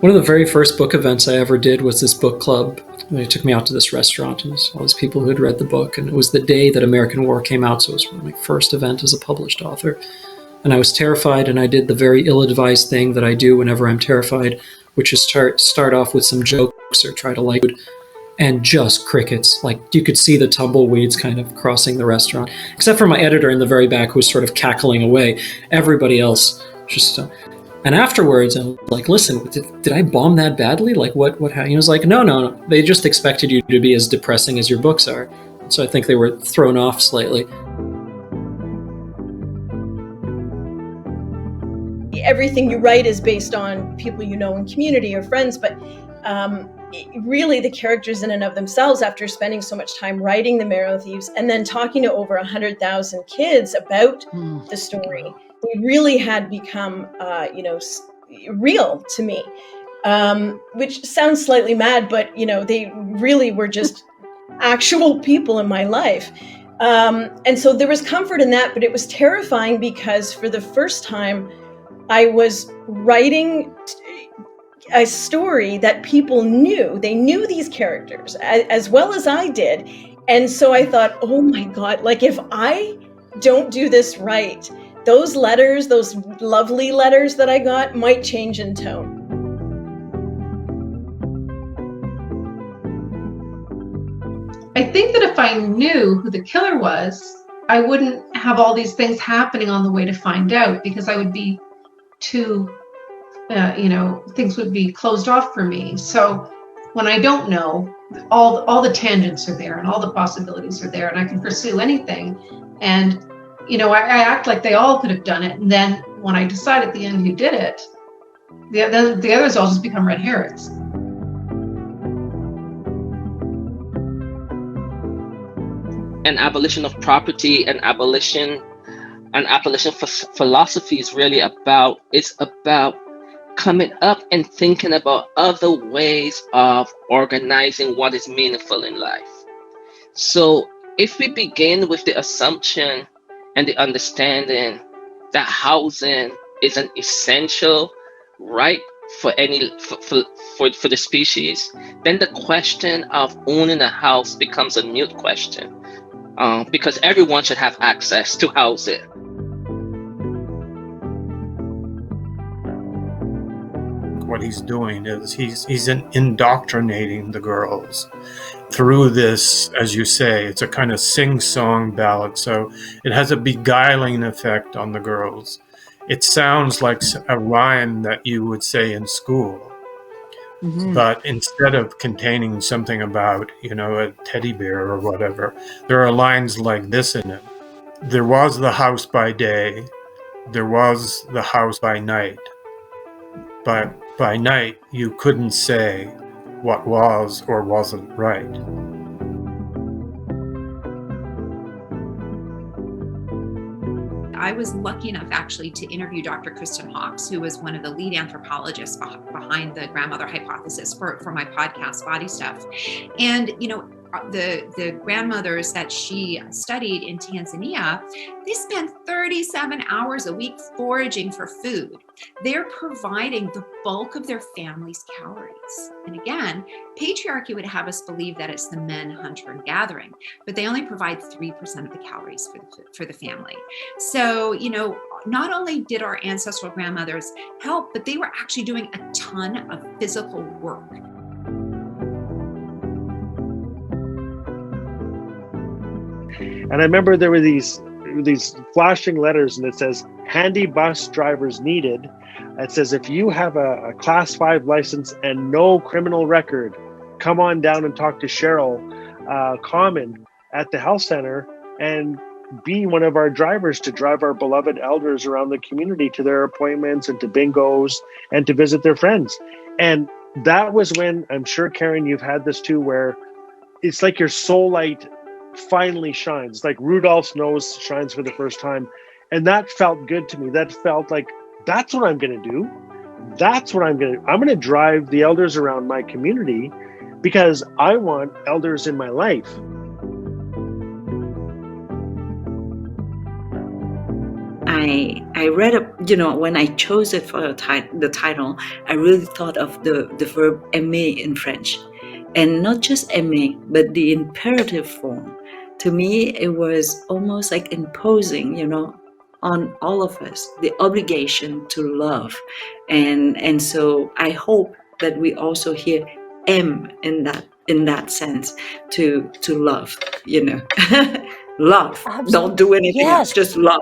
One of the very first book events I ever did was this book club. They took me out to this restaurant, and all these people who had read the book, and it was the day that American War came out, so it was my first event as a published author. And I was terrified, and I did the very ill-advised thing that I do whenever I'm terrified, which is start off with some jokes or try to like it, and just crickets. Like, you could see the tumbleweeds kind of crossing the restaurant, except for my editor in the very back who was sort of cackling away. Everybody else just... And afterwards, I was like, listen, did I bomb that badly? Like, what happened? He was like, no. They just expected you to be as depressing as your books are. So I think they were thrown off slightly. Everything you write is based on people you know in community or friends, but really the characters in and of themselves, after spending so much time writing The Marrow Thieves and then talking to over 100,000 kids about the story, they really had become, real to me, which sounds slightly mad, but, they really were just actual people in my life. And so there was comfort in that, but it was terrifying because for the first time, I was writing a story that people knew. They knew these characters as well as I did. And so I thought, oh my God, like if I don't do this right, those letters, those lovely letters that I got might change in tone. I think that if I knew who the killer was, I wouldn't have all these things happening on the way to find out, because I would be too, things would be closed off for me. So when I don't know, all the tangents are there and all the possibilities are there, and I can pursue anything. And I act like they all could have done it. And then when I decide at the end who did it, the others all just become red herrings. An abolition of property, an abolition philosophy is really about coming up and thinking about other ways of organizing what is meaningful in life. So if we begin with the assumption and the understanding that housing is an essential right for the species, then the question of owning a house becomes a moot question, because everyone should have access to housing. What he's doing is he's indoctrinating the girls through this, as you say, it's a kind of sing-song ballad, so it has a beguiling effect on the girls. It sounds like a rhyme that you would say in school, but instead of containing something about, a teddy bear or whatever, there are lines like this in it. There was the house by day, there was the house by night, but by night you couldn't say what was or wasn't right. I was lucky enough actually to interview Dr. Kristen Hawkes, who was one of the lead anthropologists behind the grandmother hypothesis for my podcast, Body Stuff. And, the grandmothers that she studied in Tanzania, they spend 37 hours a week foraging for food. They're providing the bulk of their family's calories. And again, patriarchy would have us believe that it's the men, hunter and gathering, but they only provide 3% of the calories for the family. So, not only did our ancestral grandmothers help, but they were actually doing a ton of physical work. And I remember there were these flashing letters, and it says, handy bus drivers needed. It says, if you have a class 5 license and no criminal record, come on down and talk to Cheryl Common at the health center and be one of our drivers to drive our beloved elders around the community to their appointments and to bingos and to visit their friends. And that was when, I'm sure, Karen, you've had this too, where it's like your soul light finally shines, like Rudolph's nose shines for the first time. And that felt good to me. That felt like, that's what I'm going to do. I'm going to drive the elders around my community because I want elders in my life. I read when I chose it for the title, I really thought of the verb aimer in French, and not just aimer, but the imperative form. To me, it was almost like imposing, on all of us the obligation to love, and so I hope that we also hear M in that sense, to love, love. Absolutely. Don't do anything else, Yes. just love.